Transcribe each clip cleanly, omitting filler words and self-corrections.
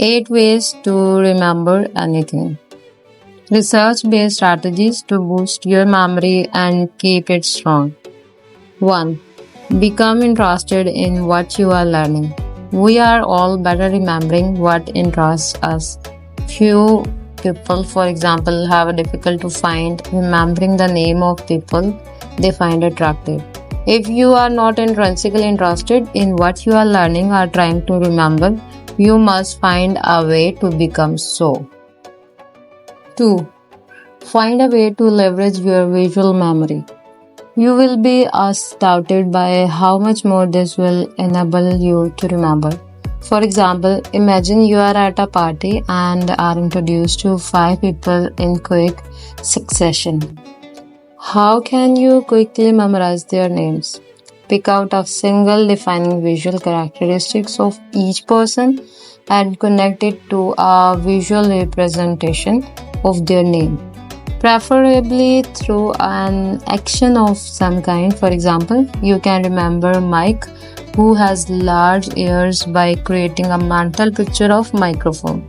8 ways to remember anything. Research based strategies to boost your memory and keep it strong. 1. Become interested in what you are learning. We are all better remembering what interests us. Few people, for example, have a difficult to find remembering the name of people they find attractive. If you are not intrinsically interested in what you are learning or trying to remember, you must find a way to become so. 2. Find a way to leverage your visual memory. You will be astounded by how much more this will enable you to remember. For example, imagine you are at a party and are introduced to 5 people in quick succession. How can you quickly memorize their names? Pick out a single defining visual characteristics of each person and connect it to a visual representation of their name, preferably through an action of some kind. For example, you can remember Mike, who has large ears, by creating a mental picture of microphone.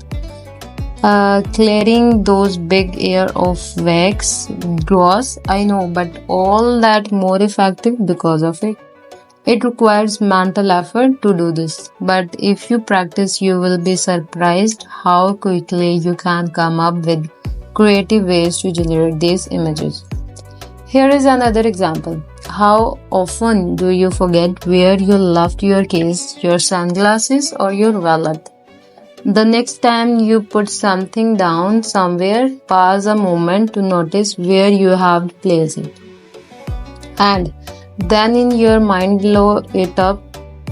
Clearing those big air of wax, gross, I know, but all that more effective because of it. It requires mental effort to do this, but if you practice, you will be surprised how quickly you can come up with creative ways to generate these images. Here is another example. How often do you forget where you left your keys, your sunglasses, or your wallet? The next time you put something down somewhere, pause a moment to notice where you have placed it. And then in your mind blow it up.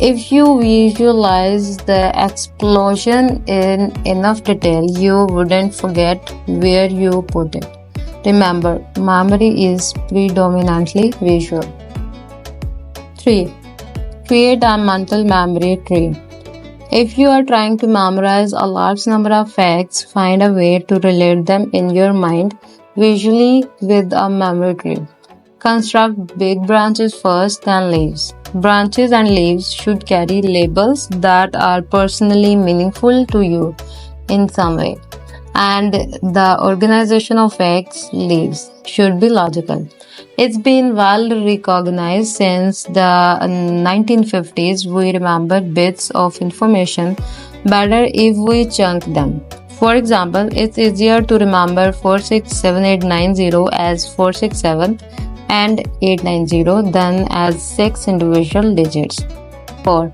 If you visualize the explosion in enough detail, you wouldn't forget where you put it. Remember, memory is predominantly visual. 3. Create a mental memory tree. If you are trying to memorize a large number of facts, find a way to relate them in your mind visually with a memory tree. Construct big branches first, then leaves. Branches and leaves should carry labels that are personally meaningful to you in some way. And the organization of facts, leaves, should be logical. It's been well recognized since the 1950s. We remember bits of information better if we chunk them. For example, it's easier to remember 467890 as 467 and 890 than as 6 individual digits. 4.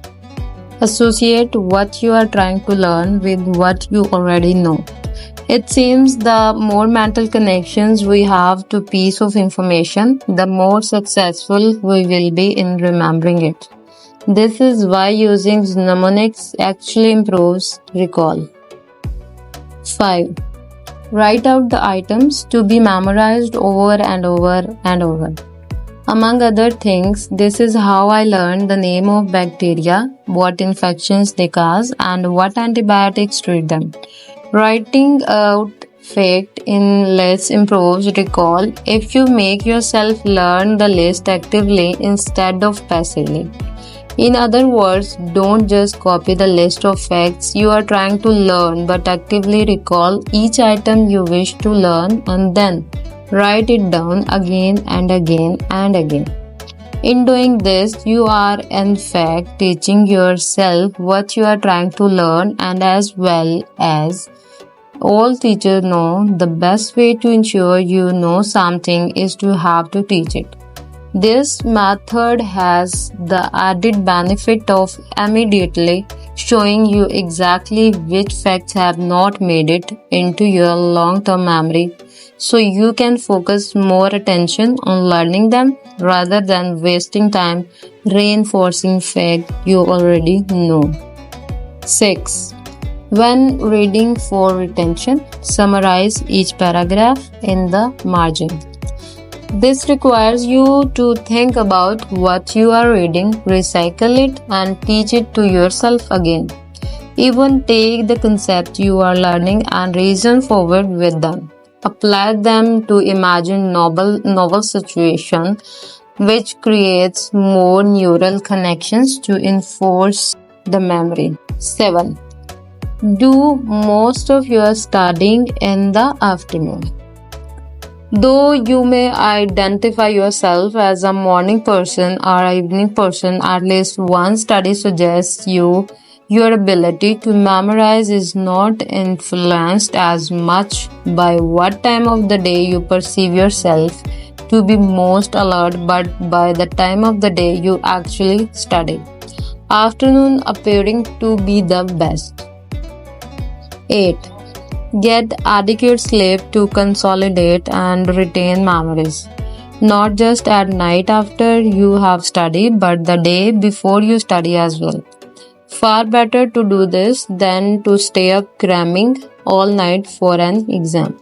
Associate what you are trying to learn with what you already know. It seems the more mental connections we have to a piece of information, the more successful we will be in remembering it. This is why using mnemonics actually improves recall. 5. Write out the items to be memorized over and over and over. Among other things, this is how I learned the name of bacteria, what infections they cause, and what antibiotics treat them. Writing out fact in lists improves recall if you make yourself learn the list actively instead of passively. In other words, don't just copy the list of facts you are trying to learn, but actively recall each item you wish to learn and then write it down again and again and again. In doing this, you are in fact teaching yourself what you are trying to learn, and as well as all teachers know, the best way to ensure you know something is to have to teach it. This method has the added benefit of immediately showing you exactly which facts have not made it into your long-term memory, so you can focus more attention on learning them rather than wasting time reinforcing facts you already know. 6. When reading for retention, summarize each paragraph in the margin. This requires you to think about what you are reading, recycle it, and teach it to yourself again. Even take the concept you are learning and reason forward with them. Apply them to imagine novel situation, which creates more neural connections to enforce the memory. 7. Do most of your studying in the afternoon. Though you may identify yourself as a morning person or evening person, at least one study suggests your ability to memorize is not influenced as much by what time of the day you perceive yourself to be most alert, but by the time of the day you actually study. Afternoon appearing to be the best. 8. Get adequate sleep to consolidate and retain memories. Not just at night after you have studied, but the day before you study as well. Far better to do this than to stay up cramming all night for an exam.